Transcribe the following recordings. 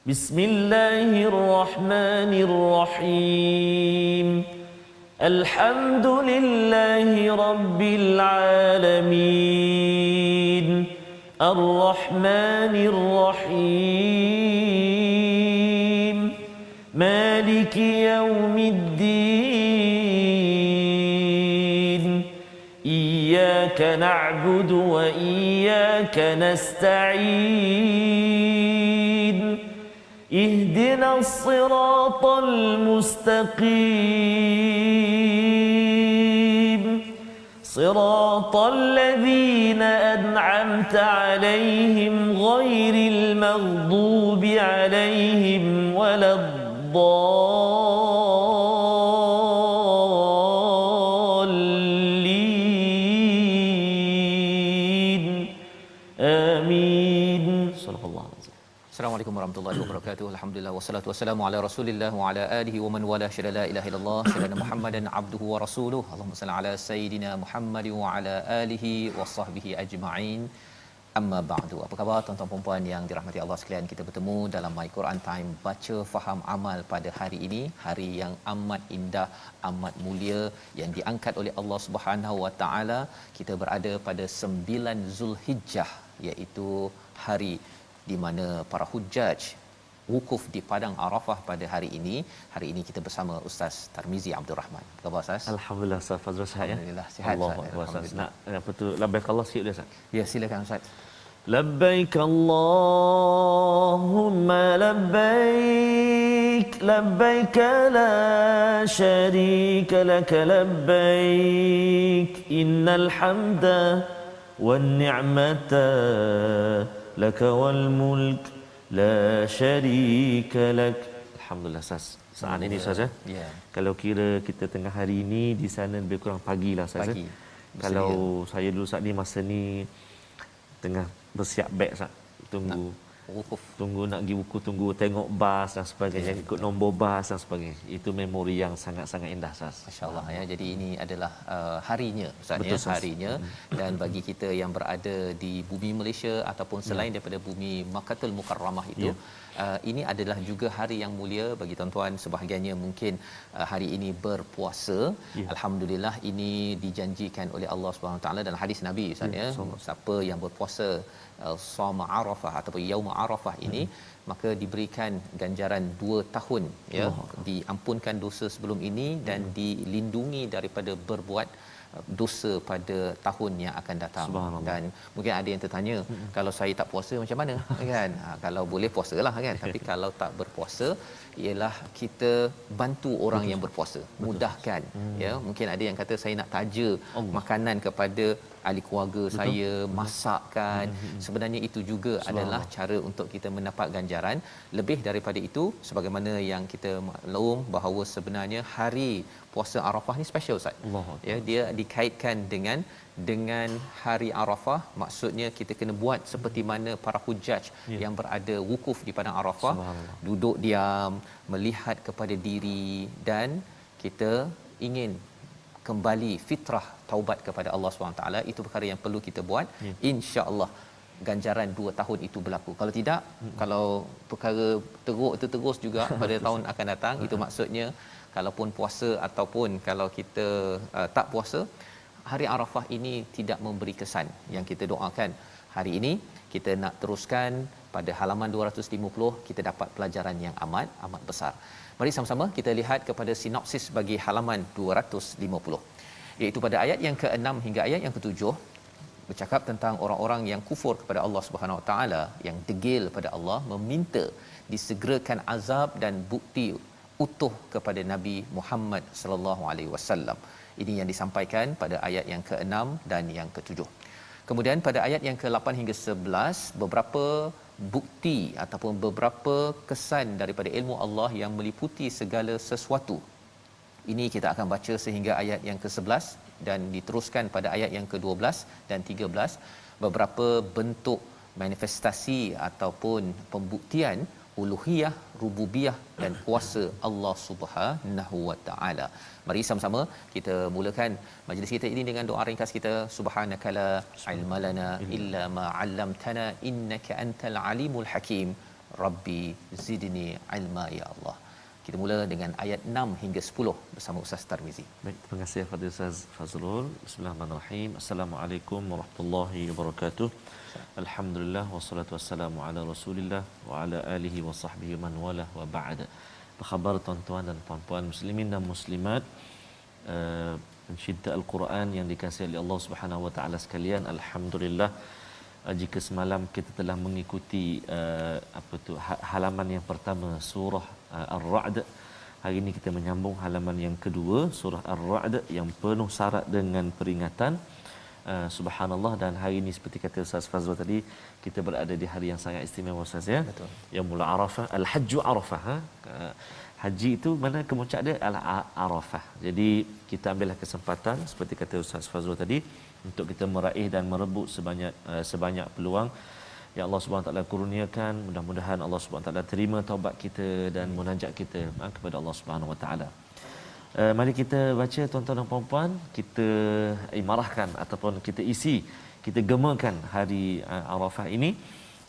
Bismillahirrahmanirrahim. Alhamdulillahi rabbil alamin. Ar-Rahmanir Rahim. Maliki yaumiddin. Iyyaka na'budu wa iyyaka nasta'in. Ihdinas siratal mustaqim. Siratal ladzina an'amta 'alaihim ghairil maghdubi 'alaihim waladdallin. Amin. Sallallahu alaihi wasallam. Assalamualaikum warahmatullahi wabarakatuh. Alhamdulillah wassalatu wassalamu ala Rasulillah wa ala alihi wa man wala syada la ilaha illallah syada Muhammadan abduhu wa rasuluhu. Allahumma salli ala sayidina Muhammad wa ala alihi wa sahbihi ajma'in. Amma ba'du. Apa khabar tuan-tuan dan puan yang dirahmati Allah sekalian? Kita bertemu dalam My Quran Time baca faham amal pada hari ini, hari yang amat indah, amat mulia yang diangkat oleh Allah Subhanahu wa taala. Kita berada pada 9 Zulhijjah, iaitu hari di mana para hujaj wukuf di padang Arafah pada hari ini. Hari ini kita bersama Ustaz Tarmizi Abdul Rahman. Apa khabar Ustaz? Alhamdulillah Ustaz Fazrul sihat ya. Alhamdulillah sihat. Ustaz. Nak apa tu labbaik Allah sikit Ustaz. Ya, silakan Ustaz. Labbaik Allahumma labbaik, labbaik la syarika lak labbaik, innal hamda wan ni'mata lak wal mulk la syarika lak. Alhamdulillah Ustaz. Saat ini Ustaz ya. Ya. Kalau kira kita tengah hari ini di sana lebih kurang pagilah Ustaz. Pagi. Kalau saya dulu saat ni masa ni tengah bersiap beg Ustaz. Tunggu Wukuf. Tunggu nak pergi buku, tunggu tengok bas dan sebagainya, ikut nombor bas dan sebagainya. Itu memori yang sangat-sangat indah Ustaz. Masya-Allah ya. Jadi ini adalah harinya Ustaz. Betul, ya, Ustaz. harinya. Dan bagi kita yang berada di bumi Malaysia ataupun selain daripada bumi Makkahul Mukarramah itu, ini adalah juga hari yang mulia bagi tuan-tuan. Sebahagiannya mungkin hari ini berpuasa. Alhamdulillah, ini dijanjikan oleh Allah Subhanahu Wa Taala dalam hadis Nabi Ustaz ya. Siapa yang berpuasa Shaum Arafah ataupun Yaum Arafah ini, maka diberikan ganjaran 2 tahun ya, diampunkan dosa sebelum ini dan dilindungi daripada berbuat dosa pada tahun yang akan datang. Dan mungkin ada yang tertanya, kalau saya tak puasa macam mana kan? Kalau boleh puasalah kan, tapi kalau tak berpuasa ialah kita bantu orang yang berpuasa, mudahkan ya. Mungkin ada yang kata saya nak taja makanan kepada ahli keluarga saya, masakkan. Sebenarnya itu juga adalah cara untuk kita mendapat ganjaran. Lebih daripada itu, sebagaimana yang kita maklum bahawa sebenarnya hari puasa Arafah ni special Ustaz. Ya, dia dikaitkan dengan hari Arafah. Maksudnya kita kena buat seperti mana para hujaj yang berada wukuf di padang Arafah, duduk diam, melihat kepada diri, dan kita ingin kembali fitrah taubat kepada Allah SWT. Itu perkara yang perlu kita buat. Insya-Allah ganjaran 2 tahun itu berlaku. Kalau tidak, kalau perkara teruk itu terus juga pada tahun akan datang, itu maksudnya kalaupun puasa ataupun kalau kita tak puasa, hari Arafah ini tidak memberi kesan. Yang kita doakan hari ini, kita nak teruskan pada halaman 250, kita dapat pelajaran yang amat besar. Mari sama-sama kita lihat kepada sinopsis bagi halaman 250, iaitu pada ayat yang ke-6 hingga ayat yang ke-7 bercakap tentang orang-orang yang kufur kepada Allah Subhanahu Wa Taala, yang degil pada Allah, meminta disegerakan azab dan bukti utuh kepada Nabi Muhammad sallallahu alaihi wasallam. Ini yang disampaikan pada ayat yang ke-6 dan yang ke-7. Kemudian pada ayat yang ke-8 hingga 11, beberapa bukti ataupun beberapa kesan daripada ilmu Allah yang meliputi segala sesuatu. Ini kita akan baca sehingga ayat yang ke-11 dan diteruskan pada ayat yang ke-12 dan 13, beberapa bentuk manifestasi ataupun pembuktian uluhiyah, rububiyah dan kuasa Allah Subhanahu wa taala. Mari sama-sama kita mulakan majlis kita ini dengan doa ringkas kita. Subhanakala ilma lana illa ma 'allamtana innaka antal alimul hakim. Rabbi zidni ilma ya Allah. Kita mula dengan ayat 6 hingga 10 bersama Ustaz Tarmizi. Baik, terima kasih kepada Ustaz Fazrul. Bismillahirrahmanirrahim. Assalamualaikum warahmatullahi wabarakatuh. Alhamdulillah wassalatu wassalamu ala Rasulillah wa ala alihi wa sahbihi man wala wa ba'd. Apa khabar tuan-tuan dan puan-puan muslimin dan muslimat, pencinta Al-Quran yang dikasihi oleh Allah Subhanahu wa taala sekalian. Alhamdulillah, jika semalam kita telah mengikuti halaman yang pertama surah Ar-Ra'd, hari ini kita menyambung halaman yang kedua surah Ar-Ra'd yang penuh syarat dengan peringatan. Subhanallah, dan hari ini seperti kata Ustaz Fazrul tadi, kita berada di hari yang sangat istimewa Ustaz ya. Betul. Yaumul Arafah, Al-Hajju Arafah. Haji itu mana kemuncak dia Al-Arafah. Jadi kita ambillah kesempatan seperti kata Ustaz Fazrul tadi untuk kita meraih dan merebut sebanyak peluang yang Allah Subhanahu taala kurniakan. Mudah-mudahan Allah Subhanahu taala terima taubat kita dan munajat kita kepada Allah Subhanahu wa taala. Mari kita baca tuan-tuan dan puan-puan, kita imarahkan ataupun kita gemakan hari Arafah ini.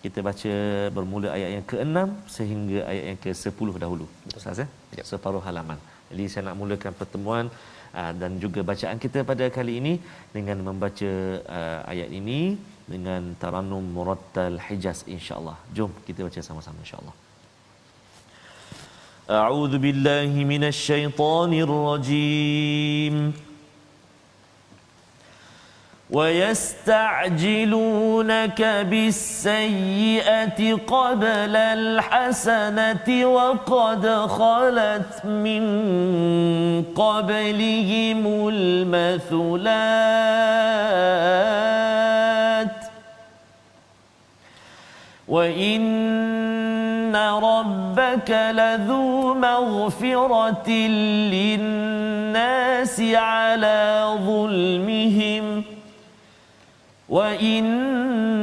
Kita baca bermula ayat yang ke-6 sehingga ayat yang ke-10 dahulu. Ustaz ya? Separuh halaman. Jadi saya nak mulakan pertemuan dan juga bacaan kita pada kali ini dengan membaca ayat ini dengan Tarannum Murattal Hijaz insya-Allah. Jom kita baca sama-sama insya-Allah. A'udzu billahi minasy syaithanir rajim. وَيَسْتَعْجِلُونَكَ بِالسَّيِّئَةِ قَبْلَ الْحَسَنَةِ وَقَدْ خَلَتْ مِنْ قَبْلِهِمُ الْمَثُلَاتُ وَإِنَّ رَبَّكَ لَذُو مَغْفِرَةٍ لِلنَّاسِ عَلَى ظُلْمِهِمْ وَإِنَّ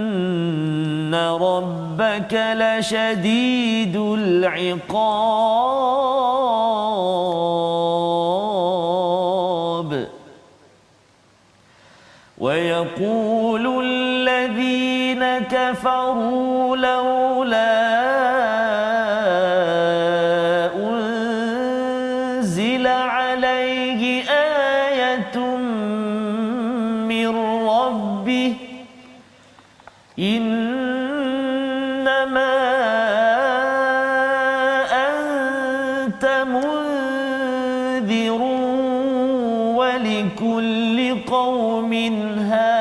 رَبَّكَ لَشَدِيدُ الْعِقَابِ وَيَقُولُ الَّذِينَ كَفَرُوا لَوْلَا أُنْزِلَ عَلَيْهِ آيَةٌ مِّن رَّبِّهِ إِنَّمَا أَنْتَ مُنذِرٌ وَلِكُلِّ قَوْمٍ هَادٍ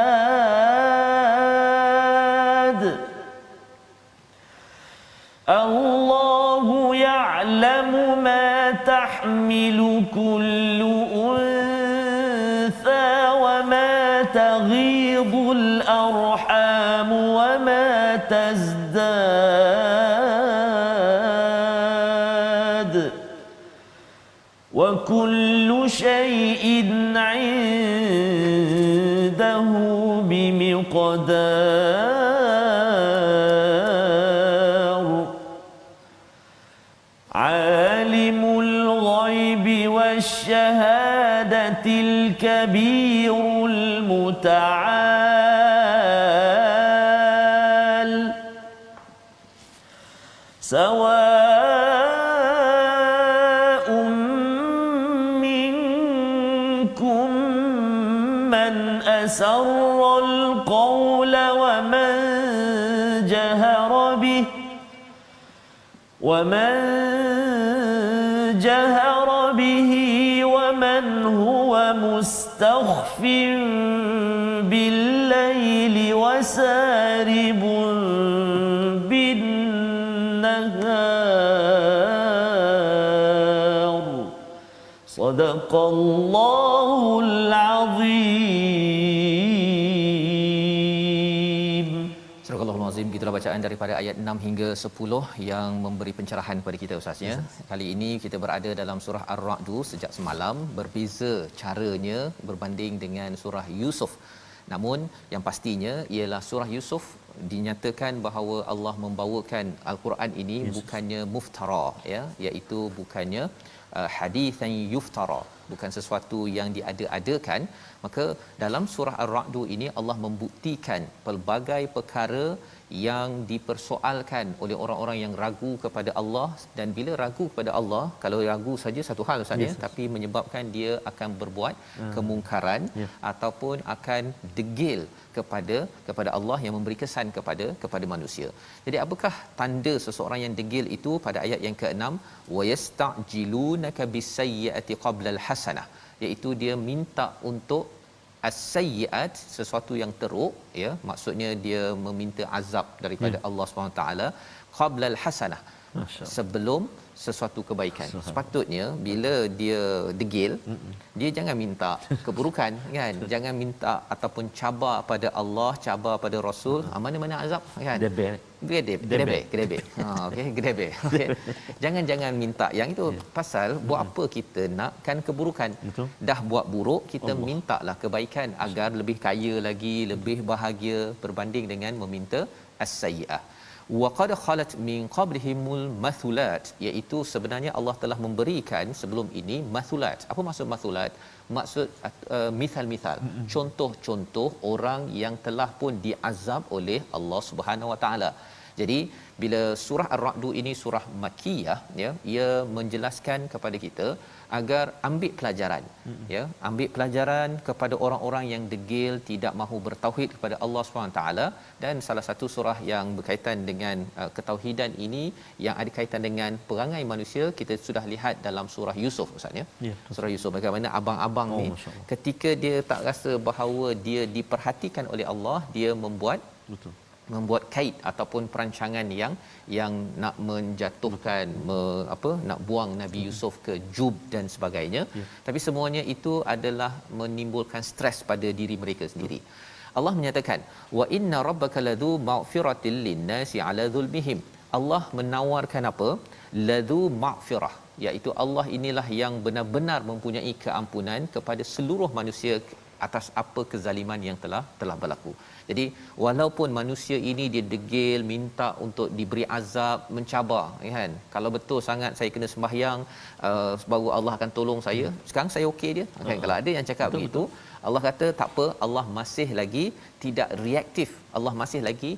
اللَّهُ يَعْلَمُ مَا تَحْمِلُ كُلُّ أُنثَى وَمَا تَغِيضُ الْأَرْحَامُ وَمَا تَزْدَادُ وَكُلُّ شَيْءٍ عِندَهُ بِمِقْدَارٍ عَالِمُ الْغَيْبِ وَالشَّهَادَةِ الْكَبِيرُ الْمُتَعَالِ سواء منكم من أسر القول ومن جهر به ومن هو مستخف بالليل وسارب بالنهار صدق الله العظيم. Surah Al-Azim, gitulah bacaan daripada ayat 6 hingga 10 yang memberi pencerahan kepada kita Ustaz ya. Kali ini kita berada dalam surah Ar-Ra'd sejak semalam, berbeza caranya berbanding dengan surah Yusuf. Namun yang pastinya ialah surah Yusuf dinyatakan bahawa Allah membawakan Al-Quran ini bukannya muftara ya, iaitu bukannya hadithan yuftara, bukan sesuatu yang diada-adakan. Maka dalam surah Ar-Ra'd ini Allah membuktikan pelbagai perkara yang dipersoalkan oleh orang-orang yang ragu kepada Allah. Dan bila ragu kepada Allah, kalau ragu saja satu hal Ustaz ya, tapi menyebabkan dia akan berbuat kemungkaran ataupun akan degil kepada Allah yang memberi kesan kepada manusia. Jadi apakah tanda seseorang yang degil itu? Pada ayat yang ke-6, wa yasta'jilunaka bis-sayyi'ati qabla al-hasanah, iaitu dia minta untuk as-sayyi'at, sesuatu yang teruk ya, maksudnya dia meminta azab daripada Allah SWT qabla al-hasanah, sebelum sesuatu kebaikan. Sepatutnya bila dia degil, dia jangan minta keburukan kan, jangan minta ataupun cabar pada Allah, cabar pada Rasul, mana-mana azab kan, gedebek okey, gedebek okey. Jangan minta yang itu. Pasal buat apa kita nakkan keburukan? Betul. Dah buat buruk, kita mintalah kebaikan agar lebih kaya lagi, lebih bahagia berbanding dengan meminta as-sayyi'ah. Wa qad khalat min qablihimul mathulat, iaitu sebenarnya Allah telah memberikan sebelum ini mathulat. Apa maksud mathulat? Maksud misal-misal, contoh-contoh orang yang telah pun diazab oleh Allah Subhanahu Wa Taala. Jadi bila surah Ar-Ra'd ini surah Makkiyah ya, ia menjelaskan kepada kita agar ambil pelajaran ya, ambil pelajaran kepada orang-orang yang degil, tidak mahu bertauhid kepada Allah SWT. Dan salah satu surah yang berkaitan dengan ketauhidan ini yang ada kaitan dengan perangai manusia, kita sudah lihat dalam surah Yusuf Ustaz ya. Surah Yusuf, bagaimana abang-abang ni ketika dia tak rasa bahawa dia diperhatikan oleh Allah, dia membuat kait ataupun perancangan yang nak menjatuhkan, nak buang Nabi Yusuf ke jub dan sebagainya. Tapi semuanya itu adalah menimbulkan stres pada diri mereka sendiri. Allah menyatakan wa inna rabbaka ladzu maghfiratil linnasi ala zulmihim. Allah menawarkan apa? Ladzu maghfirah, iaitu Allah inilah yang benar-benar mempunyai keampunan kepada seluruh manusia atas apa kezaliman yang telah berlaku. Jadi walaupun manusia ini dia degil, minta untuk diberi azab, mencabar kan, kalau betul sangat saya kena sembahyang baru Allah akan tolong saya, sekarang saya okey dia kan. Kalau ada yang cakap begitu, Allah kata tak apa, Allah masih lagi tidak reaktif, Allah masih lagi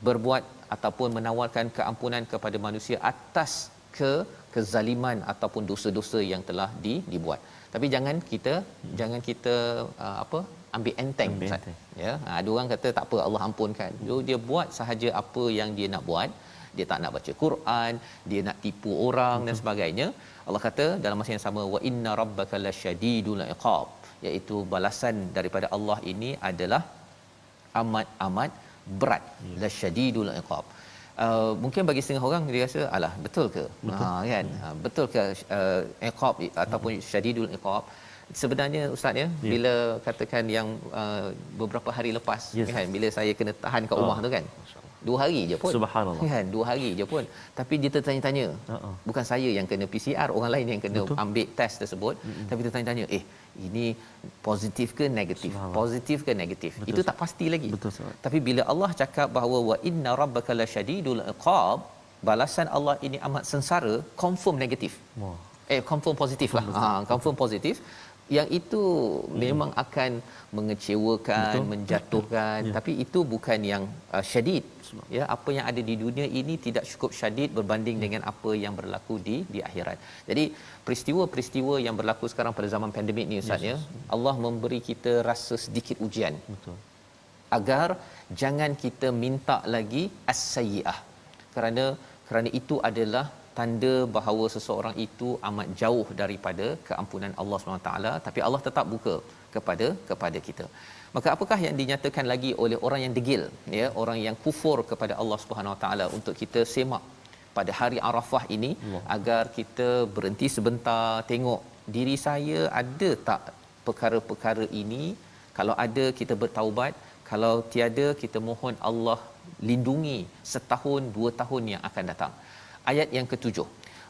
berbuat ataupun menawarkan keampunan kepada manusia atas kezaliman ataupun dosa-dosa yang telah dibuat. Tapi jangan kita ambil enteng Ustaz ya. Ada orang kata tak apa, Allah ampunkan. Dia buat sahaja apa yang dia nak buat, dia tak nak baca Quran, dia nak tipu orang dan sebagainya. Allah kata dalam masa yang sama wa inna rabbaka lasyadidul iqab, iaitu balasan daripada Allah ini adalah amat berat. Lasyadidul iqab. Mungkin bagi setengah orang dia rasa alah betul ke? Kan? Betul ke iqab ataupun syadidul iqab? Sebenarnya Ustaz ya, bila katakan yang beberapa hari lepas kan, bila saya kena tahan kat rumah tu kan, 2 hari je pun, subhanallah kan, 2 hari je pun, tapi dia tertanya-tanya, bukan saya yang kena PCR, orang lain yang kena ambil test tersebut, tapi dia tanya-tanya, ini positif ke negatif, positif ke negatif, itu tak pasti lagi. Tapi bila Allah cakap bahawa wa inna rabbaka lasyadidul iqab, balasan Allah ini amat sengsara, confirm negatif. Confirm positif lah. Confirm positif. Yang itu memang akan mengecewakan, menjatuhkan, tapi itu bukan yang syadid ya. Apa yang ada di dunia ini tidak cukup syadid berbanding dengan apa yang berlaku di akhirat. Jadi peristiwa-peristiwa yang berlaku sekarang pada zaman pandemik ni Ustaz ya, Allah memberi kita rasa sedikit ujian agar jangan kita minta lagi as-sayyi'ah, kerana itu adalah tanda bahawa seseorang itu amat jauh daripada keampunan Allah SWT, tapi Allah tetap buka kepada kita. Maka apakah yang dinyatakan lagi oleh orang yang degil ya, orang yang kufur kepada Allah Subhanahu Wa Taala untuk kita semak pada hari Arafah ini, agar kita berhenti sebentar, tengok diri saya ada tak perkara-perkara ini. Kalau ada, kita bertaubat. Kalau tiada, kita mohon Allah lindungi setahun 2 tahun yang akan datang. Ayat yang ke-7,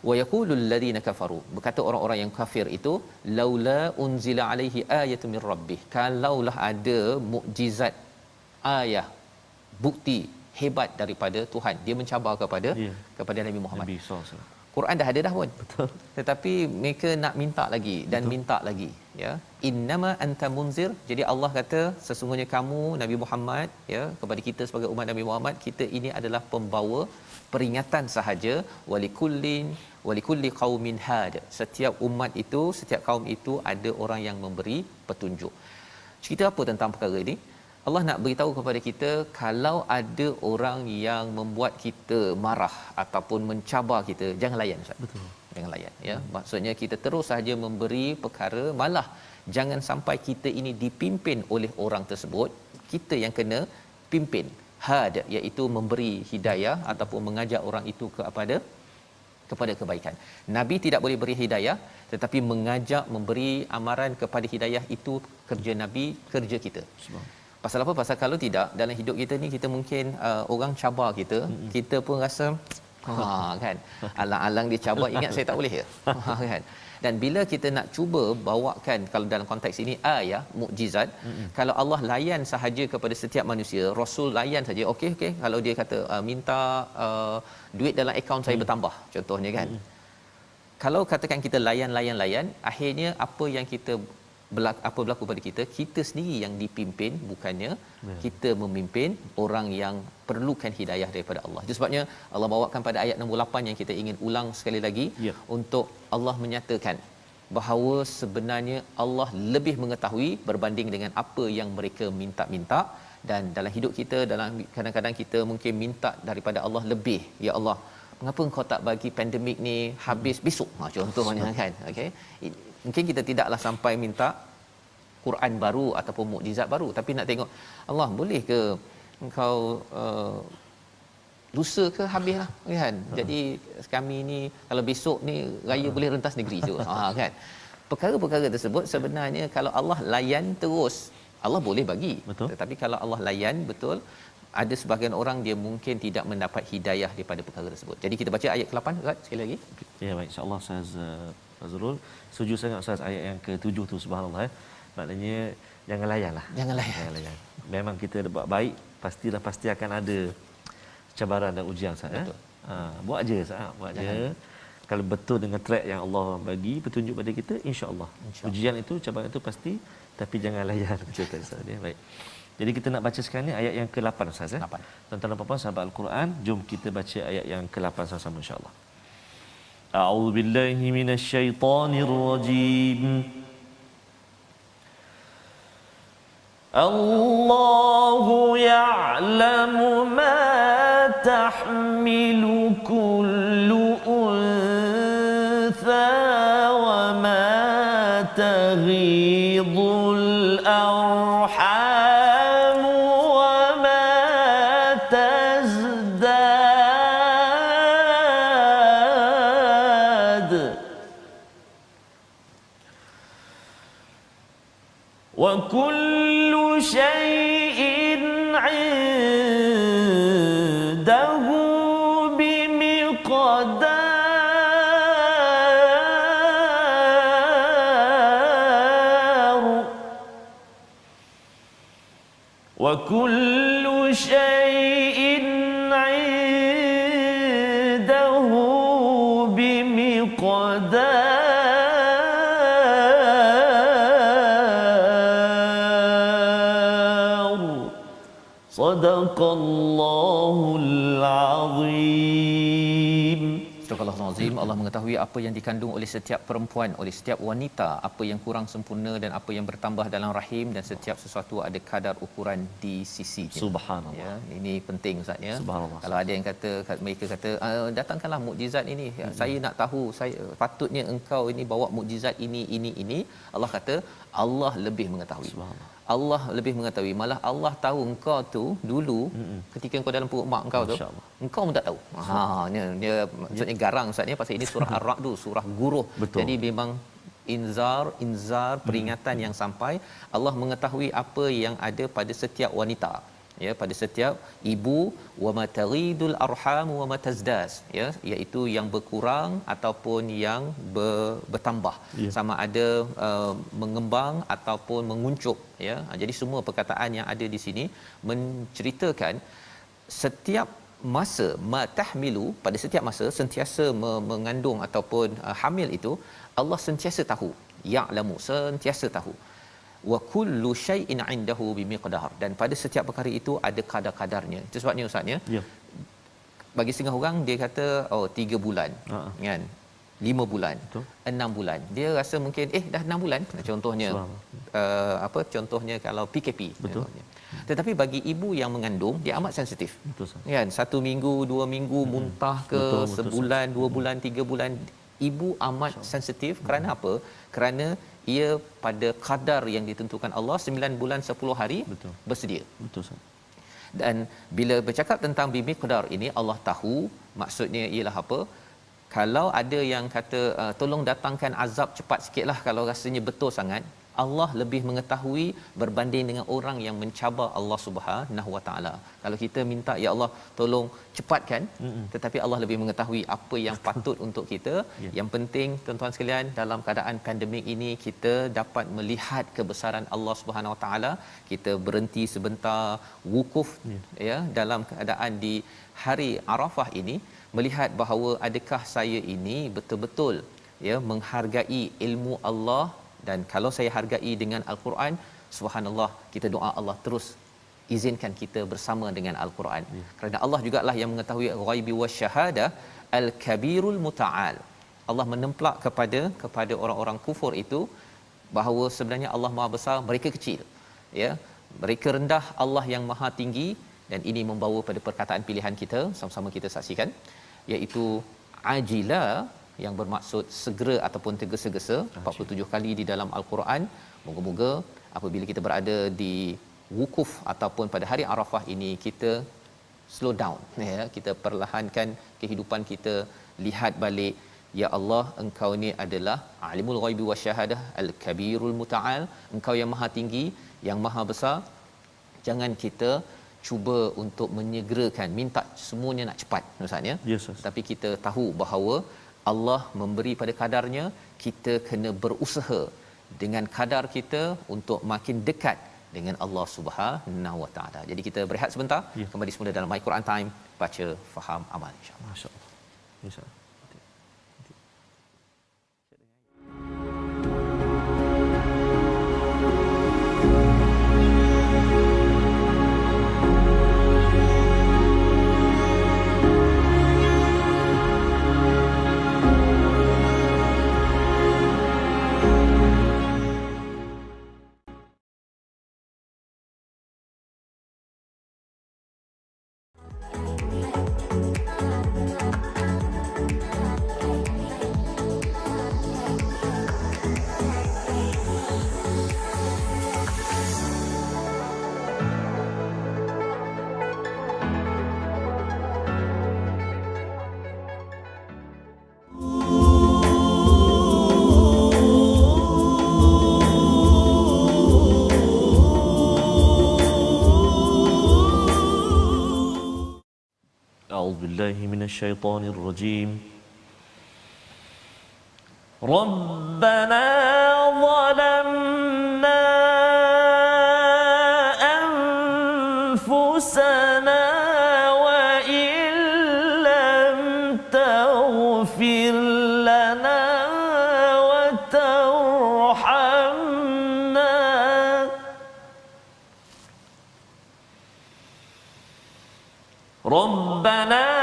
wa yaqulul ladina kafaru, berkata orang-orang yang kafir itu, laula unzila alaihi ayatun mir rabbih, kalaulah ada mukjizat, ayah, bukti hebat daripada Tuhan. Dia mencabar kepada Nabi Muhammad. Quran dah ada dah pun. Betul. Tetapi mereka nak minta lagi dan betul. Minta lagi, ya. Innama anta munzir. Jadi Allah kata sesungguhnya kamu Nabi Muhammad, ya, kepada kita sebagai umat Nabi Muhammad, kita ini adalah pembawa peringatan sahaja. Walikulli qaumin had. Setiap umat itu, setiap kaum itu ada orang yang memberi petunjuk. Cerita apa tentang perkara ini? Allah nak beritahu kepada kita, kalau ada orang yang membuat kita marah ataupun mencabar kita, jangan layan, Ustaz. Betul. Jangan layan, ya. Maksudnya kita terus saja memberi perkara, malah jangan sampai kita ini dipimpin oleh orang tersebut, kita yang kena pimpin. Had, iaitu memberi hidayah ataupun mengajak orang itu kepada kebaikan. Nabi tidak boleh beri hidayah, tetapi mengajak, memberi amaran kepada hidayah itu kerja Nabi, kerja kita. Pasal apa? Pasal kalau tidak, dalam hidup kita ni kita mungkin orang cabar kita, kita pun rasa kan, alang-alang dia cabar, ingat saya tak boleh ke? Kan. Dan bila kita nak cuba bawakan, kalau dalam konteks ini ayat mukjizat, kalau Allah layan sahaja kepada setiap manusia, Rasul layan saja, okey, kalau dia kata minta duit dalam akaun saya bertambah, contohnya kan. Kalau katakan kita layan, akhirnya apa yang kita berlaku pada kita sendiri yang dipimpin, bukannya kita memimpin orang yang perlukan hidayah daripada Allah. Itu sebabnya Allah bawakan pada ayat nombor 8 yang kita ingin ulang sekali lagi, untuk Allah menyatakan bahawa sebenarnya Allah lebih mengetahui berbanding dengan apa yang mereka minta. Dan dalam hidup kita, dalam kadang-kadang kita mungkin minta daripada Allah lebih. Ya Allah, mengapa engkau tak bagi pandemik ni habis besok, contohnya kan. Okey, mungkin kita tidaklah sampai minta Quran baru ataupun mukjizat baru, tapi nak tengok, Allah, boleh ke engkau lusa ke habislah, kan. Jadi kami ni kalau besok ni raya boleh rentas negeri tu. Kan. Perkara-perkara tersebut sebenarnya kalau Allah layan terus, Allah boleh bagi. Betul. Tetapi kalau Allah layan betul, ada sebahagian orang dia mungkin tidak mendapat hidayah daripada perkara tersebut. Jadi kita baca ayat ke-8 Ustaz sekali lagi. Ya, baik, insya-Allah Ustaz Fazrul. Setuju sangat Ustaz ayat yang ke-7 tu, subhanallah. Maknanya jangan layanlah. Jangan layan. Memang kita buat baik, pasti akan ada cabaran dan ujian Ustaz. Buat je Ustaz, buat je. Kalau betul dengan track yang Allah bagi petunjuk pada kita, insya-Allah. Ujian itu, cabaran itu pasti, tapi jangan layan, kata Ustaz. Ya, baik. Jadi kita nak baca sekarang ni ayat yang ke-8 Ustaz. 8. Tuan-tuan dan puan-puan sahabat Al-Quran, jom kita baca ayat yang ke-8 sama-sama insya-Allah. A'udzu billahi minasyaitonir rajim. Allahu ya'lamu ma tahmilu kullu untha wa ma taghidul arham wa ma tazdad wa kullu shay'in 'indahu bimiqdar wa kullu shay'in 'indahu bimiqdar. Sadaqallahul azim. Astagfirullahalazim. Allah mengetahui apa yang dikandung oleh setiap perempuan, oleh setiap wanita, apa yang kurang sempurna dan apa yang bertambah dalam rahim, dan setiap sesuatu ada kadar ukuran di sisi-Nya. Subhanallah. Ya, ini penting Ustaz ya. Subhanallah. Kalau ada yang kata, mereka kata datangkanlah mukjizat ini. Saya nak tahu, saya patutnya engkau ini bawa mukjizat ini. Allah kata Allah lebih mengetahui. Subhanallah. Allah lebih mengetahui. Malah Allah tahu engkau tu dulu ketika engkau dalam perut mak engkau tu, engkau pun tak tahu. Dia maksudnya garang Ustaz ni, pasal ini surah Ar-Ra'd tu, surah guruh. Betul. Jadi memang inzar peringatan yang sampai. Allah mengetahui apa yang ada pada setiap wanita, ya, pada setiap ibu. Wa mataridul arham wa matazdas, ya, iaitu yang berkurang ataupun yang bertambah, sama ada mengembang ataupun menguncup, ya. Jadi semua perkataan yang ada di sini menceritakan setiap masa matahmilu, pada setiap masa sentiasa mengandung ataupun hamil itu Allah sentiasa tahu, ya'lamu, sentiasa tahu. Wa kullu syai'in 'indahu bimiqdar, dan pada setiap perkara itu ada kadar-kadarnya. Itu sebabnya ustaz ya. Ya. Bagi setengah orang dia kata 3 bulan. Kan? 5 bulan, betul. 6 bulan. Dia rasa mungkin dah 6 bulan contohnya. Contohnya kalau PKP contohnya. Tetapi bagi ibu yang mengandung dia amat sensitif. Betul. Kan 1 minggu, 2 minggu muntah ke, betul, sebulan, 2 bulan, 3 bulan, ibu amat sensitif. Kerana apa? Kerana ia pada kadar yang ditentukan Allah 9 bulan 10 hari, betul, bersedia. Betul Ustaz. Dan bila bercakap tentang bimiqdar ini, Allah tahu, maksudnya ialah apa? Kalau ada yang kata tolong datangkan azab cepat sikitlah kalau rasanya betul sangat, Allah lebih mengetahui berbanding dengan orang yang mencabar Allah Subhanahu Wa Taala. Kalau kita minta ya Allah tolong cepatkan, tetapi Allah lebih mengetahui apa yang patut untuk kita. Yang penting tuan-tuan sekalian, dalam keadaan pandemik ini kita dapat melihat kebesaran Allah Subhanahu Wa Taala. Kita berhenti sebentar, wukuf ya dalam keadaan di hari Arafah ini, melihat bahawa adakah saya ini betul-betul ya menghargai ilmu Allah. Dan kalau saya hargai dengan Al-Quran, subhanallah, kita doa Allah terus izinkan kita bersama dengan Al-Quran. Kerana Allah jugalah yang mengetahui ghaibi wasyahadah, Al-Kabirul Muta'al. Allah menemplak kepada orang-orang kufur itu bahawa sebenarnya Allah Maha Besar, mereka kecil. Ya, mereka rendah, Allah yang Maha Tinggi. Dan ini membawa pada perkataan pilihan kita, sama-sama kita saksikan, iaitu ajila, yang bermaksud segera ataupun tergesa-gesa, 47 kali di dalam Al-Quran. Moga-moga apabila kita berada di wukuf ataupun pada hari Arafah ini, kita slow down ya, kita perlahankan kehidupan kita, lihat balik, ya Allah, Engkau ni adalah Alimul Ghaibi Wasyahadah, Al-Kabirul Muta'al, Engkau yang Maha Tinggi, yang Maha Besar. Jangan kita cuba untuk menyegerakan, minta semuanya nak cepat Ustaz ya. Yes, tapi kita tahu bahawa Allah memberi pada kadarnya, kita kena berusaha dengan kadar kita untuk makin dekat dengan Allah Subhanahu Wa Taala. Jadi kita berehat sebentar, kembali semula dalam My Quran Time, baca, faham, amal, insya-Allah. Masya-Allah. Insya-Allah. من الشيطان الرجيم. ربنا ظلمنا أنفسنا وإن لم تغفر لنا وترحمنا ربنا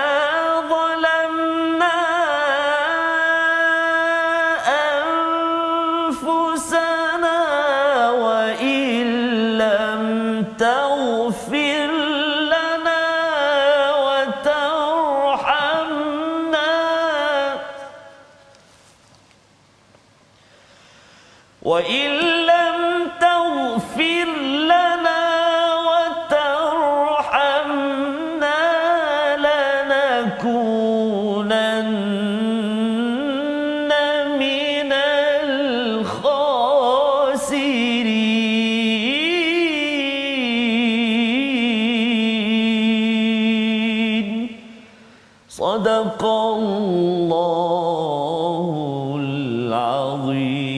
وإن لم تغفر لنا وترحمنا لنكونن من الخاسرين. صدق الله العظيم.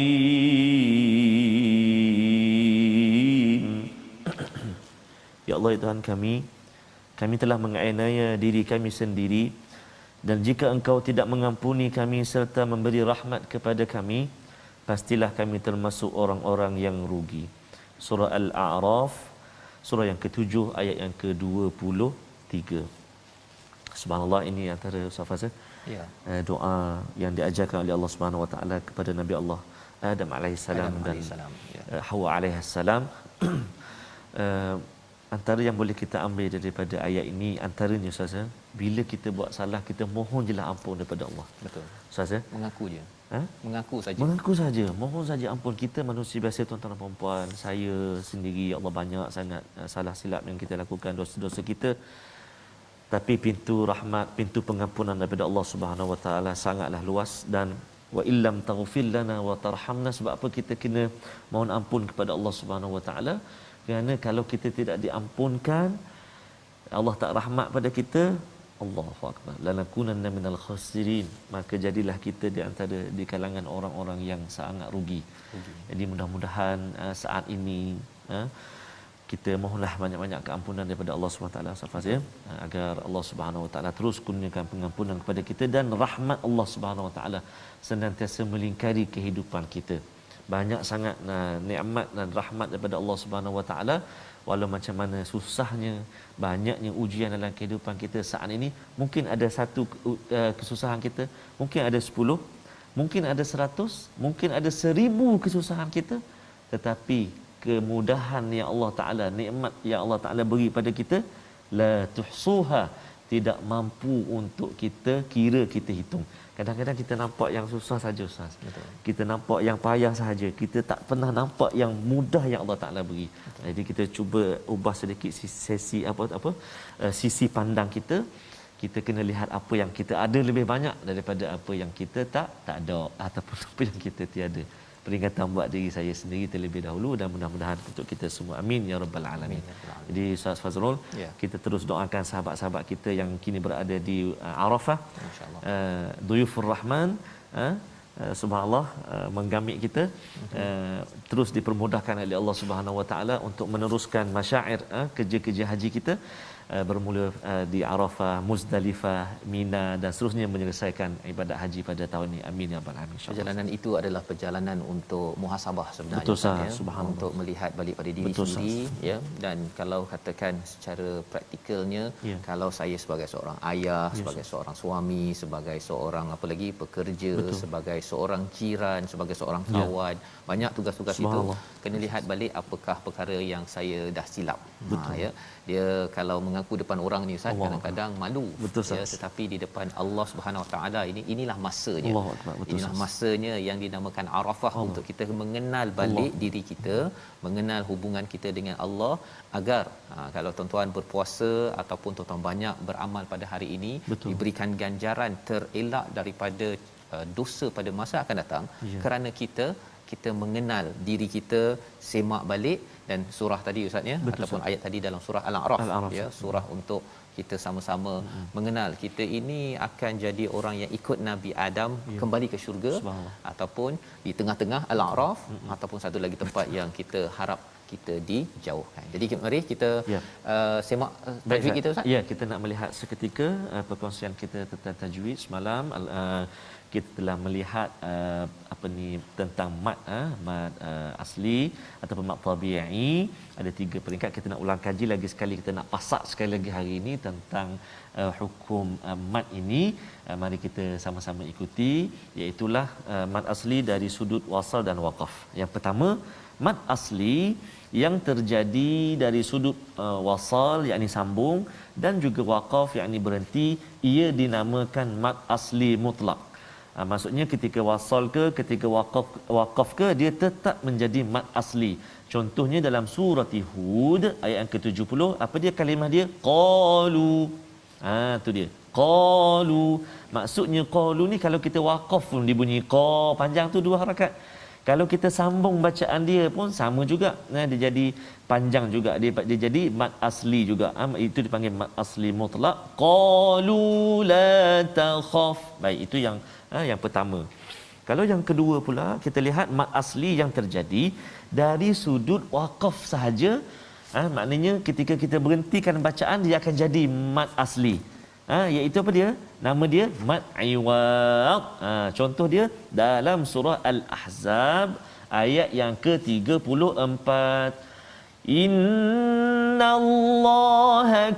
Ya Allah, ya Tuhan kami, kami telah menganiaya diri kami sendiri, dan jika engkau tidak mengampuni kami serta memberi rahmat kepada kami, pastilah kami termasuk orang-orang yang rugi. Surah Al-A'raf, surah yang ke-7 ayat yang ke-23. Subhanallah, ini antara Ustaz Fazal, Ya. doa yang diajarkan oleh Allah Subhanahu Wa Taala kepada Nabi Allah Adam alaihissalam dan Ya. Hawa alaihissalam. Antara yang boleh kita ambil daripada ayat ini, antaranya Ustaz, bila kita buat salah, kita mohon jelah ampun daripada Allah. Betul. Ustaz, Mengaku je. ha? Mengaku saja. Mengaku saja, mohon saja ampun. Kita manusia biasa, tuan-tuan dan puan-puan, saya sendiri, ya Allah, banyak sangat salah silap yang kita lakukan, dosa-dosa kita. Tapi pintu rahmat, pintu pengampunan daripada Allah Subhanahu Wa Taala sangatlah luas. Dan wa illam taghfir lana wa tarhamna, sebab apa kita kena mohon ampun kepada Allah Subhanahu Wa Taala? Kerana kalau kita tidak diampunkan, Allah tak rahmat pada kita, Allahu akbar, lanakunanna minal khasirin, maka jadilah kita di antara di kalangan orang-orang yang sangat rugi. Jadi mudah-mudahan saat ini kita mohonlah banyak-banyak keampunan daripada Allah SWT, ya, agar Allah Subhanahu Wa Taala terus kurniakan pengampunan kepada kita, dan rahmat Allah Subhanahu Wa Taala senantiasa melingkari kehidupan kita. Banyak sangat nikmat dan rahmat daripada Allah Subhanahu Wa Taala, walau macam mana susahnya, banyaknya ujian dalam kehidupan kita saat ini. Mungkin ada satu kesusahan kita, mungkin ada 10, mungkin ada 100, mungkin ada 1000 kesusahan kita, tetapi kemudahan yang Allah Taala, nikmat yang Allah Taala beri pada kita, la tuhsuha, tidak mampu untuk kita kira, kita hitung. Kadang-kadang kita nampak yang susah saja, Ustaz. Betul. Kita nampak yang payah saja. Kita tak pernah nampak yang mudah yang Allah Taala beri. Betul. Jadi kita cuba ubah sedikit sisi pandang kita. Kita kena lihat apa yang kita ada lebih banyak daripada apa yang kita tak ada, ataupun apa yang kita tiada. Peringatan buat diri saya sendiri terlebih dahulu, dan mudah-mudahan untuk kita semua. Amin ya rabbal alamin. Jadi Ustaz Fazrul, kita terus doakan sahabat-sahabat kita yang kini berada di Arafah, insyaallah. Duyufur Rahman, subhanallah, menggamit kita, terus dipermudahkan oleh Allah Subhanahu Wa Taala untuk meneruskan masyair, kerja-kerja haji kita, bermula di Arafah, Muzdalifah, Mina, dan seterusnya menyelesaikan ibadat haji pada tahun ini. Amin ya rabbal alamin. Perjalanan itu adalah perjalanan untuk muhasabah sebenarnya. Betul, kan, ya? subhanallah. Untuk melihat balik pada diri betul, sendiri, ya. Dan kalau katakan secara praktikalnya, kalau saya sebagai seorang ayah, sebagai seorang suami, sebagai seorang apa lagi pekerja, sebagai seorang jiran, sebagai seorang kawan, banyak tugas-tugas itu, kena lihat balik apakah perkara yang saya dah silap. Ya. Dia kalau mengaku depan orang ni, Ustaz, kadang-kadang malu. Betul, ya, tetapi di depan Allah Subhanahu Wa Taala, inilah masanya. Inilah masanya yang dinamakan Arafah, untuk kita mengenal balik diri kita, mengenal hubungan kita dengan Allah, agar kalau tuan-tuan berpuasa ataupun tuan-tuan banyak beramal pada hari ini, diberikan ganjaran terelak daripada dosa pada masa akan datang, kerana kita mengenal diri kita, semak balik. Dan surah tadi, Ustaz, ya, ataupun ayat tadi dalam surah Al-A'raf, ya, surah untuk kita sama-sama mengenal kita ini akan jadi orang yang ikut Nabi Adam kembali ke syurga, ataupun di tengah-tengah Al-A'raf, ataupun satu lagi tempat yang kita harap kita dijauhkan. Jadi mari kita semak tajwid kita, Ustaz. Ya, kita nak melihat seketika perkongsian kita tentang tajwid semalam. Kita telah melihat tentang mad asli ataupun mad tabi'i. Ada 3 peringkat. Kita nak ulang kaji lagi sekali, kita nak pasak sekali lagi hari ini tentang hukum mad ini. Mari kita sama-sama ikuti, iaitulah mad asli dari sudut wasal dan waqaf. Yang pertama, mad asli yang terjadi dari sudut wasal, yakni sambung, dan juga waqaf, yakni berhenti, ia dinamakan mad asli mutlak. Maksudnya ketika wasal ke, ketika waqaf ke, dia tetap menjadi mad asli. Contohnya dalam surah Hud ayat yang ke-70, apa dia kalimah dia? Qalu. Tu dia. Qalu. Maksudnya qalu ni kalau kita waqaf pun dibunyi qa panjang tu 2 harakat. Kalau kita sambung bacaan dia pun sama juga. Dia jadi panjang juga. Dia jadi mad asli juga. Itu dipanggil mad asli mutlak. Qalu la takhaf. Baik, itu yang pertama. Kalau yang kedua pula, kita lihat mad asli yang terjadi dari sudut waqaf sahaja, Maknanya ketika kita berhentikan bacaan dia akan jadi mad asli. Iaitu apa dia? Nama dia mad iwad. Contoh dia dalam surah Al-Ahzab ayat yang ke-34. Innallaha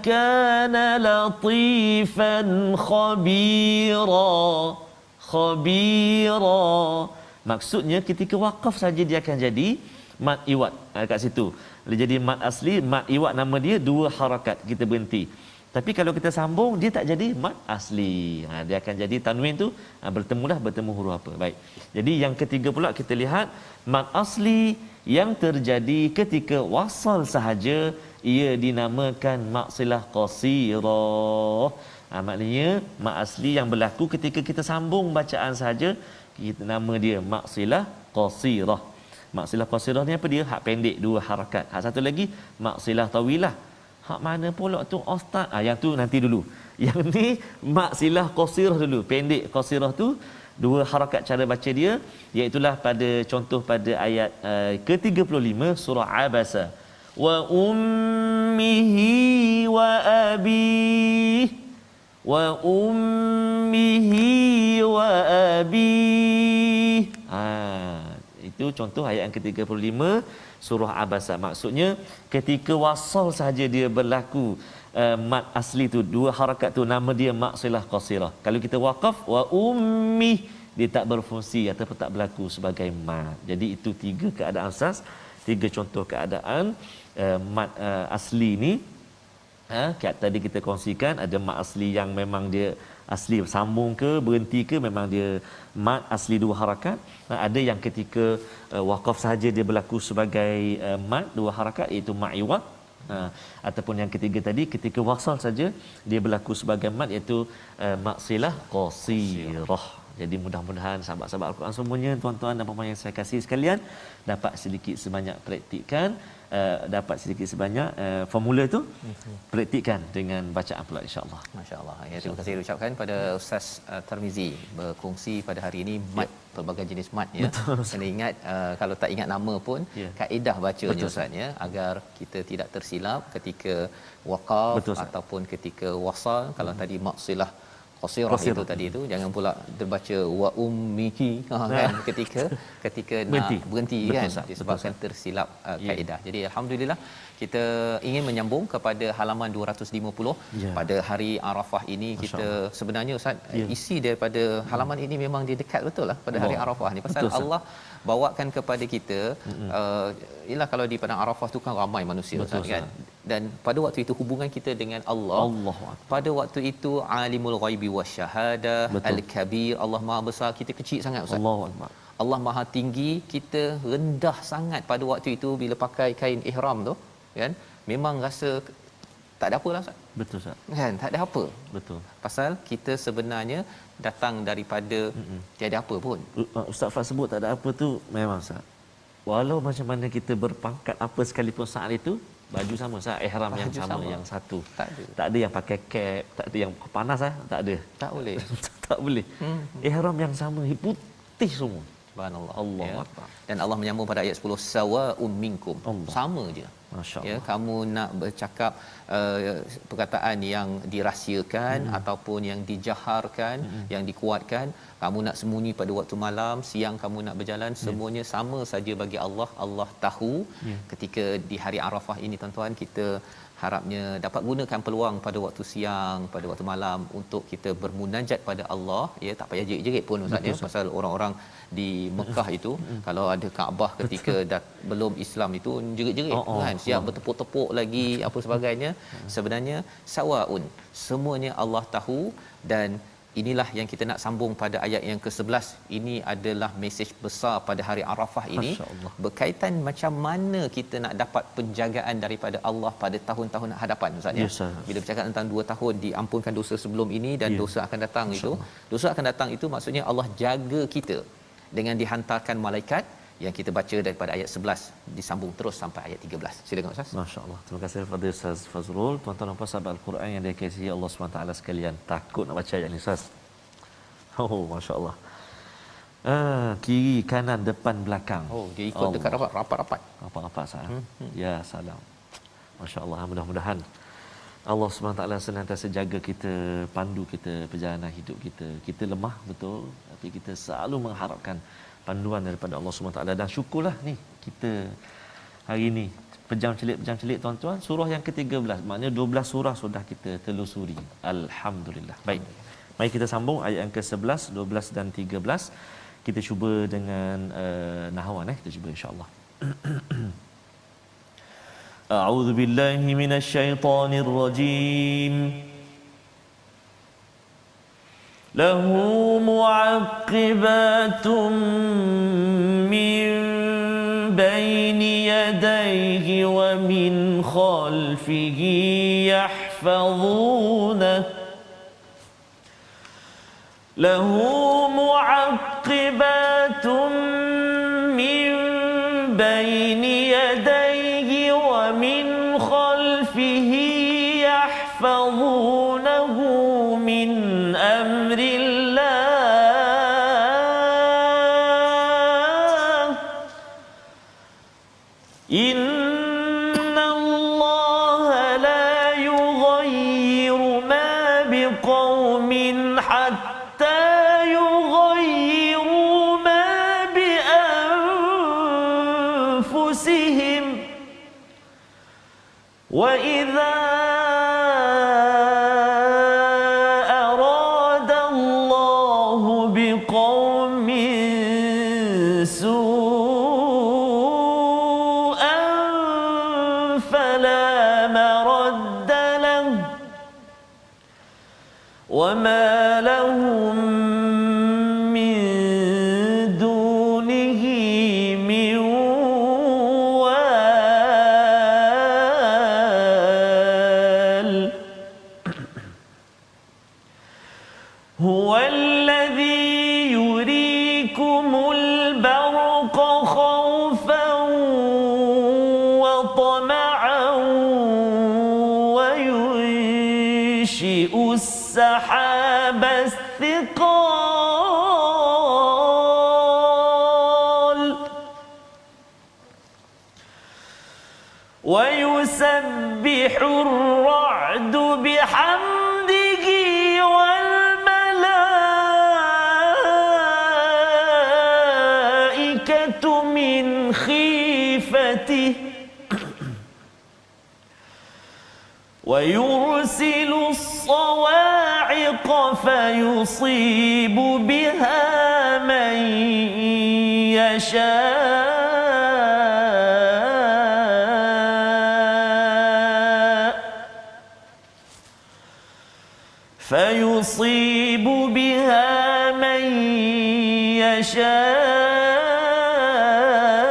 kana latifan khabira. Khabira. Maksudnya ketika waqaf saja dia akan jadi mad iwad. Kat situ. Dia jadi mad asli, mad iwad nama dia 2 harakat kita berhenti. Tapi kalau kita sambung dia tak jadi mad asli. Dia akan jadi tanwin tu bertemu huruf apa. Baik. Jadi yang ketiga pula kita lihat mad asli yang terjadi ketika wasal sahaja ia dinamakan mad silah qasirah. Maknanya mad asli yang berlaku ketika kita sambung bacaan sahaja kita nama dia mad silah qasirah. Mad silah qasirah ni apa dia? Hak pendek 2 harakat. Hak satu lagi mad silah tawilah. Hak mana pula tu ustaz? Yang tu nanti dulu. Yang ni mad silah qasirah dulu. Pendek qasirah tu 2 harakat cara baca dia, iaitulah pada contoh pada ayat ke-35 surah Abasa. Wa ummihi wa abih. Wa ummihi wa abih. Itu contoh ayat yang ke-35 surah Abasa. Maksudnya ketika wasal sahaja dia berlaku mad asli tu 2 harakat tu nama dia mad silah qasirah. Kalau kita waqaf wa ummi dia tak berfungsi ataupun tak berlaku sebagai mad. Jadi itu 3 keadaan asas, 3 contoh keadaan mad asli ni. Tadi kita kongsikan ada mad asli yang memang dia asli sambung ke berhenti ke memang dia mad asli 2 harakat. Ada yang ketika waqaf sahaja dia berlaku sebagai mad 2 harakat iaitu mad iwad. Ataupun yang ketiga tadi ketika wasal saja dia berlaku sebagai mad iaitu mad silah qasirah. Jadi mudah-mudahan sahabat-sahabat Al-Quran semuanya, tuan-tuan dan puan-puan yang saya kasih sekalian, dapat sedikit sebanyak praktikkan, dapat sedikit sebanyak formula itu praktikkan dengan bacaan pula insya-Allah. Masya-Allah. Ya, terima kasih ucapkan pada Ustaz Tarmizi berkongsi pada hari ini mad pelbagai jenis mad ya. Kena ingat kalau tak ingat nama pun kaedah bacanya Ustaz ya, agar kita tidak tersilap ketika waqaf ataupun ketika wasal. Kalau tadi mad silah qasirah itu tadi itu jangan pula terbaca wa ummihi kan ketika nak berhenti kan disebabkan tersilap kaedah. Jadi alhamdulillah kita ingin menyambung kepada halaman 250 pada hari Arafah ini. Kita sebenarnya Ustaz isi daripada halaman ini memang dia dekat betul lah pada hari Arafah ni pasal Allah bawakan kepada kita ialah kalau di padang Arafah tu kan ramai manusia Ustaz kan, dan pada waktu itu hubungan kita dengan Allah pada waktu itu alimul ghaibi wasyahadah al-kabir, Allah Maha besar, kita kecil sangat Ustaz. Allah Maha tinggi, kita rendah sangat pada waktu itu bila pakai kain ihram tu kan, memang rasa tak ada apalah Ustaz. Betul Ustaz. Kan tak ada apa. Betul. Pasal kita sebenarnya datang daripada tiada apa pun. Ustaz Fah sebut tak ada apa tu memang Ustaz. Walau macam mana kita berpangkat apa sekalipun saat itu, baju sama Ustaz, ihram yang sama yang satu. Tak ada yang pakai cap, tak ada yang panas tak ada. Tak boleh. Tak boleh. Ihram yang sama, putih semua. Subhanallah. Allah ya. Dan Allah menyambung pada ayat 10 sawa'um minkum. Sama je. Masya-Allah. Ya, kamu nak bercakap perkataan yang dirahsiakan ataupun yang dijaharkan, yang dikuatkan, kamu nak sembunyi pada waktu malam, siang kamu nak berjalan, semuanya sama saja bagi Allah. Allah tahu. Ketika di hari Arafah ini tuan-tuan, kita harapnya dapat gunakan peluang pada waktu siang, pada waktu malam untuk kita bermunajat pada Allah, ya, tak payah jerit-jerit pun Ustaz ya, pasal orang-orang di Mekah itu kalau ada Kaabah ketika belum Islam itu jerit-jerit kan, siap bertepuk-tepuk lagi apa sebagainya. Sebenarnya sawaun, semuanya Allah tahu. Dan inilah yang kita nak sambung pada ayat yang ke-11. Ini adalah mesej besar pada hari Arafah ini, berkaitan macam mana kita nak dapat penjagaan daripada Allah pada tahun-tahun hadapan Ustaz ya. Bila bercakap tentang 2 tahun diampunkan dosa sebelum ini dan dosa akan datang itu, dosa akan datang itu maksudnya Allah jaga kita dengan dihantarkan malaikat yang kita baca daripada ayat 11 disambung terus sampai ayat 13. Silakan Ustaz. Masya-Allah. Terima kasih kepada Ustaz Fazrul. Tuan-tuan dan puan sahabat Al-Quran yang dikasihi Allah SWT sekalian. Takut nak baca ayat ni Ustaz. Oh, masya-Allah. Kiri, kanan, depan, belakang. Oh, dia ikut dekat rapat-rapat. Rapat-rapat Ustaz. Ya, salam. Masya-Allah, mudah-mudahan Allah SWT senantiasa jaga kita, pandu kita perjalanan hidup kita. Kita lemah betul, tapi kita selalu mengharapkan panduan daripada Allah SWT. Dan syukurlah ni kita hari ni pejam celik tuan-tuan, surah yang ke-13, maknanya 12 surah sudah kita telusuri. Alhamdulillah. Baik. Mari kita sambung ayat yang ke-11, 12 dan 13. Kita cuba dengan nahwan kita cuba insya-Allah. A'udzu billahi minasy syaithanir rajim. Lahu mu'aqqibatun min bayni yadayhi wa min khalfihi yahfazunahu lahu mu'aqqibatun min bayni yadayhi wa min khalfihi yahfazunahu min amrillah innallaha la yughayyiru ma biqaumin hatta yughayyiru ma bi anfusihim wa idza arada Allahu biqaumin su'an fala maradda lahu wa ma lahum min dunihi min wal huwa alladhi yurikumul barqa khawfan wa tama'an wa yunshi'u السحاب الثقال ويسبح الرعد بحمده والملائكة من خيفته ويرسل الصواعق فيصيب بها من يشاء فيصيب بها من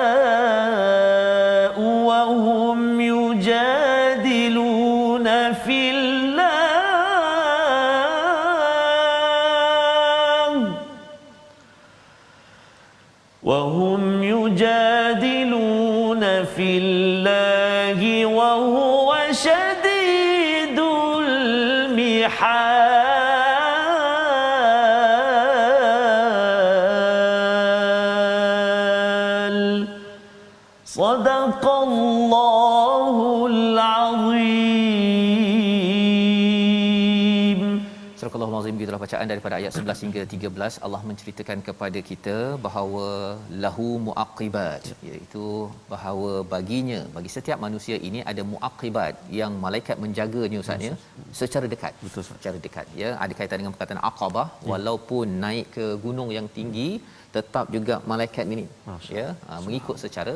يشاء وهم يجادلون في الله وهم يجادلون في الله وهو شديد المحال صدق الله العظيم. Surah Al-Azim, gitulah bacaan daripada ayat 11 hingga 13. Allah menceritakan kepada kita bahawa lahu muaqibat, iaitu bahawa baginya, bagi setiap manusia ini ada muaqibat yang malaikat menjaganya Ustaz ya, secara dekat. Betul, secara dekat ya, ada kaitan dengan perkataan aqabah, walaupun naik ke gunung yang tinggi tetap juga malaikat ini mengikut secara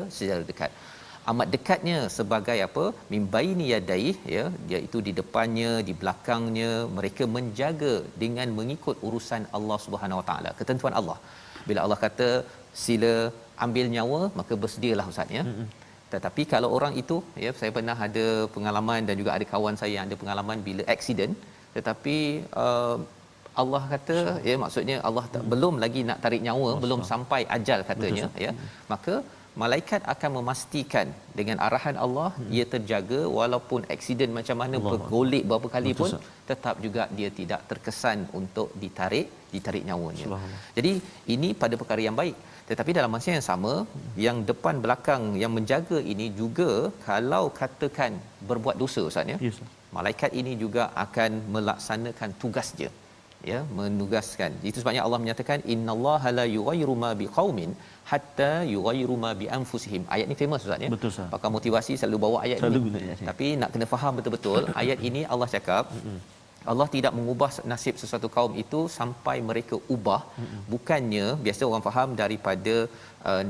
dekat. Amat dekatnya sebagai apa, mimbaini yadai ya, iaitu di depannya, di belakangnya, mereka menjaga dengan mengikut urusan Allah Subhanahu Wa Taala, ketentuan Allah. Bila Allah kata sila ambil nyawa, maka bersedialah Ustaz ya. Tetapi kalau orang itu ya, saya pernah ada pengalaman dan juga ada kawan saya yang ada pengalaman bila accident, tetapi Allah kata ya, maksudnya Allah belum lagi nak tarik nyawa, belum sampai ajal katanya. Betul, ya, maka malaikat akan memastikan dengan arahan Allah ia terjaga, walaupun aksiden macam mana, bergolek berapa kali pun tetap juga dia tidak terkesan untuk ditarik nyawanya. Jadi ini pada perkara yang baik. Tetapi dalam masa yang sama, yang depan belakang yang menjaga ini juga kalau katakan berbuat dosa Ustaz ya. Yes. Malaikat ini juga akan melaksanakan tugas dia. Ya, menugaskan. Itu sebabnya Allah menyatakan innallaha la yughayyiru ma biqaumin hatta yughayyiru ma bi anfusihim. Ayat ni famous Ustaz ya. Betul Ustaz. Pakar motivasi selalu bawa ayat Selalu ni. guna ayat ni. Tapi nak kena faham betul-betul ayat ini Allah cakap Allah tidak mengubah nasib sesuatu kaum itu sampai mereka ubah. Bukannya biasa orang faham daripada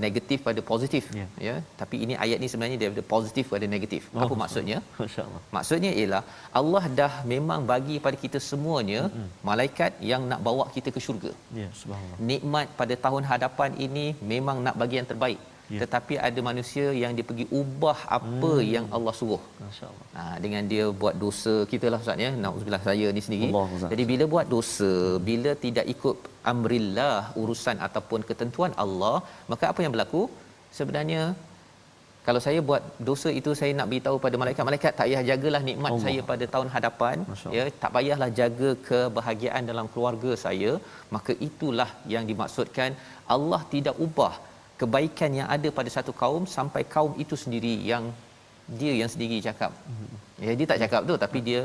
negatif pada positif ya, tapi ini ayat ni sebenarnya daripada positif pada negatif. Apa maksudnya? Masya-Allah. Maksudnya ialah Allah dah memang bagi pada kita semuanya malaikat yang nak bawa kita ke syurga. Ya, subhanallah. Nikmat pada tahun hadapan ini memang nak bagi yang terbaik. Tetapi ada manusia yang dia pergi ubah apa yang Allah suruh. Masya-Allah. Dengan dia buat dosa, kita lah Ustaz ya, nauzubillah saya ni sendiri. Allah. Jadi bila buat dosa, bila tidak ikut amrillah, urusan ataupun ketentuan Allah, maka apa yang berlaku? Sebenarnya kalau saya buat dosa itu, saya nak beritahu pada malaikat tak payah jagalah nikmat Allah. Saya pada tahun hadapan ya, tak payahlah jaga kebahagiaan dalam keluarga saya, maka itulah yang dimaksudkan Allah tidak ubah kebaikan yang ada pada satu kaum sampai kaum itu sendiri yang dia yang sendiri cakap. Ya, dia tak cakap tu, tapi dia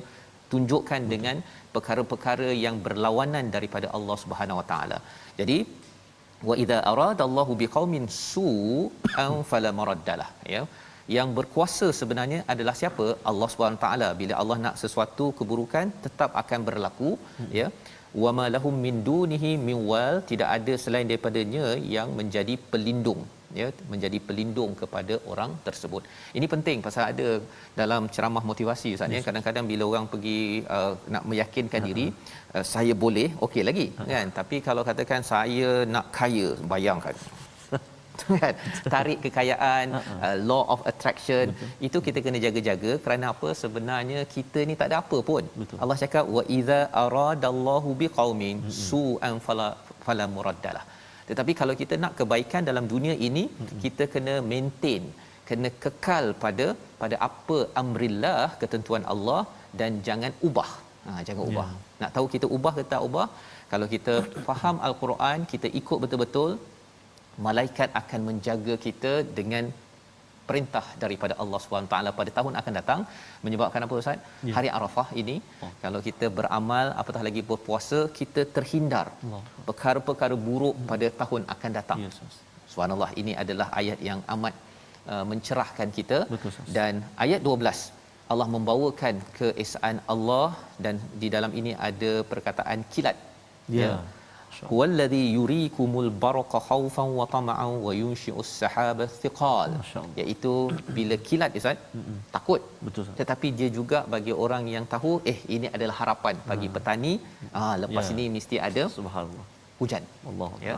tunjukkan dengan perkara-perkara yang berlawanan daripada Allah Subhanahu Wa Taala. Jadi wa idza aradallahu biqaumin su'an fala maraddalah, ya. Yang berkuasa sebenarnya adalah siapa? Allah Subhanahu Wa Taala. Bila Allah nak sesuatu keburukan tetap akan berlaku, ya. Wa ma lahum min dunihi min wal, tidak ada selain daripadanya yang menjadi pelindung, ya, menjadi pelindung kepada orang tersebut. Ini penting pasal ada dalam ceramah motivasi Ustaz ya, kadang-kadang bila orang pergi nak meyakinkan diri, saya boleh, okey lagi kan, tapi kalau katakan saya nak kaya, bayangkan kan, tarik kekayaan, law of attraction. Itu kita kena jaga-jaga. Kerana apa? Sebenarnya kita ni tak ada apa pun. Allah cakap wa idza aradallahu biqaumin su'an fala muraddalah. Tetapi kalau kita nak kebaikan dalam dunia ini, kita kena maintain, kena kekal pada apa amrillah, ketentuan Allah, dan jangan ubah. Jangan ubah. Nak tahu kita ubah ke tak ubah? Kalau kita faham Al-Quran, kita ikut betul-betul, malaikat akan menjaga kita dengan perintah daripada Allah SWT pada tahun akan datang. Menyebabkan apa Ustaz? Hari Arafah ini, kalau kita beramal, apatah lagi berpuasa, kita terhindar perkara-perkara buruk pada tahun akan datang. Subhanallah, ini adalah ayat yang amat mencerahkan kita. Dan ayat 12, Allah membawakan keesaan Allah, dan di dalam ini ada perkataan kilat. Huwallazi yurikumul barqa khaufan wa tama'an wa yunshi'us sahaba thiqal, iaitu bila kilat Ustaz, takut. Betul. Tetapi dia juga bagi orang yang tahu, ini adalah harapan bagi petani, lepas ini mesti ada subhanallah hujan. Allah. Ya.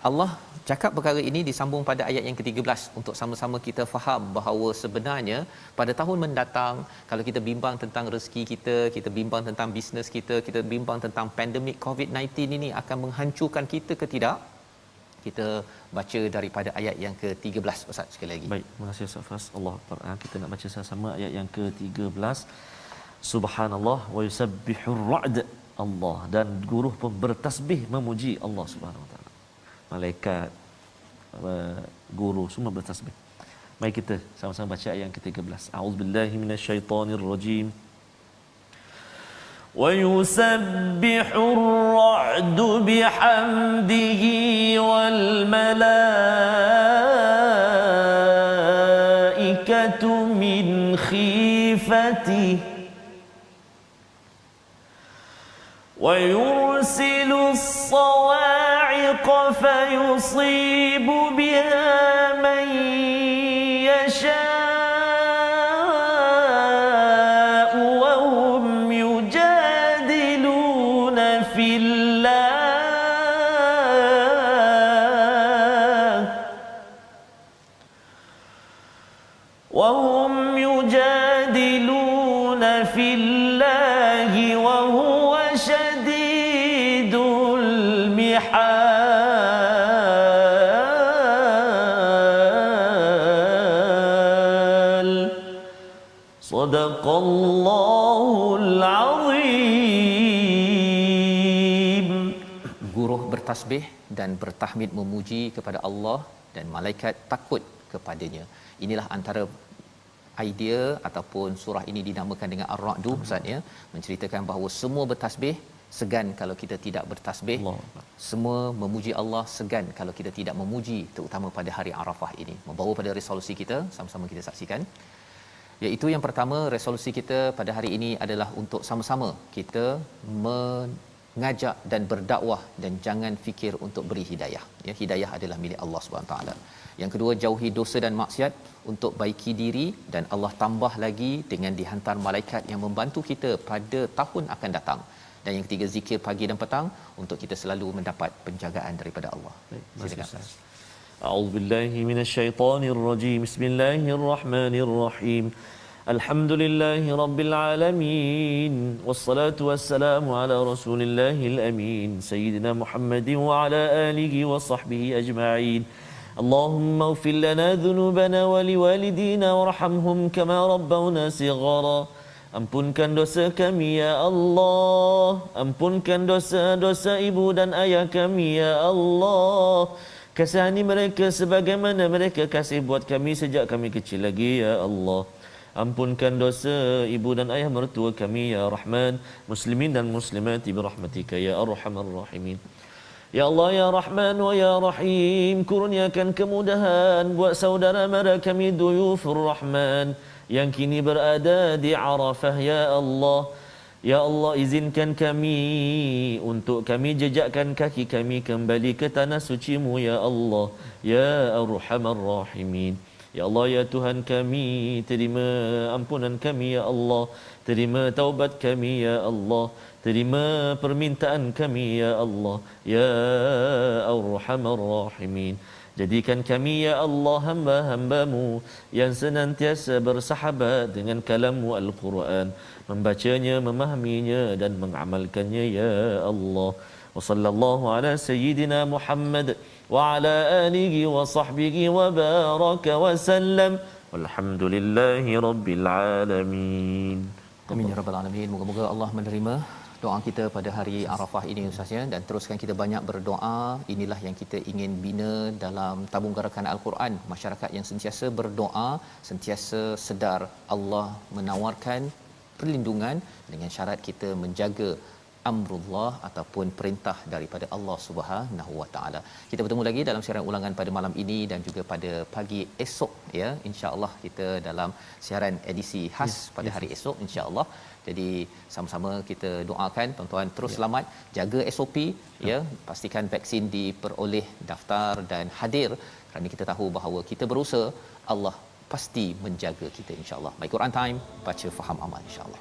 Allah cakap perkara ini disambung pada ayat yang ke-13 untuk sama-sama kita faham bahawa sebenarnya pada tahun mendatang, kalau kita bimbang tentang rezeki kita, kita bimbang tentang bisnes kita, kita bimbang tentang pandemik COVID-19 ini akan menghancurkan kita ke tidak, kita baca daripada ayat yang ke-13 Ustaz sekali lagi. Baik, terima kasih Ustaz Fas. Allah Akbar. Kita nak baca sama-sama ayat yang ke-13. Subhanallah wa yusabbihur ra'd, Allah, dan guru pun bertasbih memuji Allah Subhanahu Wa Taala. Malaikat, guru semua bertasbih. Mari kita sama-sama baca ayat yang ke-13. A'udzubillahi minasyaitonirrajim. Wa yusabbihur ra'du bihamdihi wal malaikatu min khifatihi wa yursilu الصواعق فيصيب بها من يشاء وهم يجادلون في الله وهو شديد المحال. bertasbih dan bertahmid memuji kepada Allah dan malaikat takut kepadanya. Inilah antara idea ataupun surah ini dinamakan dengan Ar-Ra'd, Ustaz ya, menceritakan bahawa semua bertasbih, segan kalau kita tidak bertasbih. Semua memuji Allah, segan kalau kita tidak memuji, terutama pada hari Arafah ini. Membawa pada resolusi kita, sama-sama kita saksikan. Iaitu yang pertama, resolusi kita pada hari ini adalah untuk sama-sama kita mengajak dan berdakwah dan jangan fikir untuk beri hidayah. Ya, hidayah adalah milik Allah Subhanahu taala. Yang kedua, jauhi dosa dan maksiat untuk baiki diri, dan Allah tambah lagi dengan dihantar malaikat yang membantu kita pada tahun akan datang. Dan yang ketiga, zikir pagi dan petang untuk kita selalu mendapat penjagaan daripada Allah. Silakan. A'udzubillahi minasyaitonirrajim. Bismillahirrahmanirrahim. Alhamdulillahi rabbil alamin. Wassalatu wassalamu ala rasulillahil amin. Sayyidina Muhammadin wa ala alihi wa sahbihi ajma'in. Allahumma ighfir lana dhunubana wa liwalidina warhamhum kama rabbawna shighara. Ampunkan dosa kami ya Allah, ampunkan dosa-dosa ibu dan ayah kami ya Allah. Kasihani mereka sebagaimana mereka kasih buat kami sejak kami kecil lagi ya Allah. Ampunkan dosa ibu dan ayah mertua kami ya Rahman, muslimin dan muslimat birahmatika ya Arhamar Rahimin. Ya Allah ya Rahman wa ya Rahim, kurniakan kemudahan buat saudara-mara kami Duyufur Rahman yang kini berada di Arafah ya Allah. Ya Allah, izinkan kami untuk kami jejakkan kaki kami kembali ke tanah suci-Mu ya Allah ya Arhamar Rahimin. Ya Allah ya Tuhan kami, terima ampunan kami ya Allah, terima taubat kami ya Allah, terima permintaan kami ya Allah ya Arhamar Rahimin. Jadikan kami ya Allah hamba-hamba-Mu yang senantiasa bersahabat dengan kalam-Mu Al-Quran, membacanya, memahaminya dan mengamalkannya ya Allah. Wa sallallahu ala sayyidina Muhammad wa ala alihi wa sahbihi wa baraka wa sallam. Walhamdulillahi rabbil alamin. Amin ya rabbal alamin. Moga-moga Allah menerima doa kita pada hari Arafah ini Ustaz ya, dan teruskan kita banyak berdoa. Inilah yang kita ingin bina dalam tabung gerakan Al-Quran, masyarakat yang sentiasa berdoa, sentiasa sedar Allah menawarkan perlindungan dengan syarat kita menjaga amrullah ataupun perintah daripada Allah Subhanahu Wa Taala. Kita bertemu lagi dalam siaran ulangan pada malam ini dan juga pada pagi esok ya, insya-Allah kita dalam siaran edisi khas pada hari esok insya-Allah. Jadi sama-sama kita doakan tuan-tuan terus selamat, jaga SOP ya, pastikan vaksin diperoleh, daftar dan hadir, kerana kita tahu bahawa kita berusaha, Allah pasti menjaga kita insya-Allah. My Quran Time, baca faham amal insya-Allah.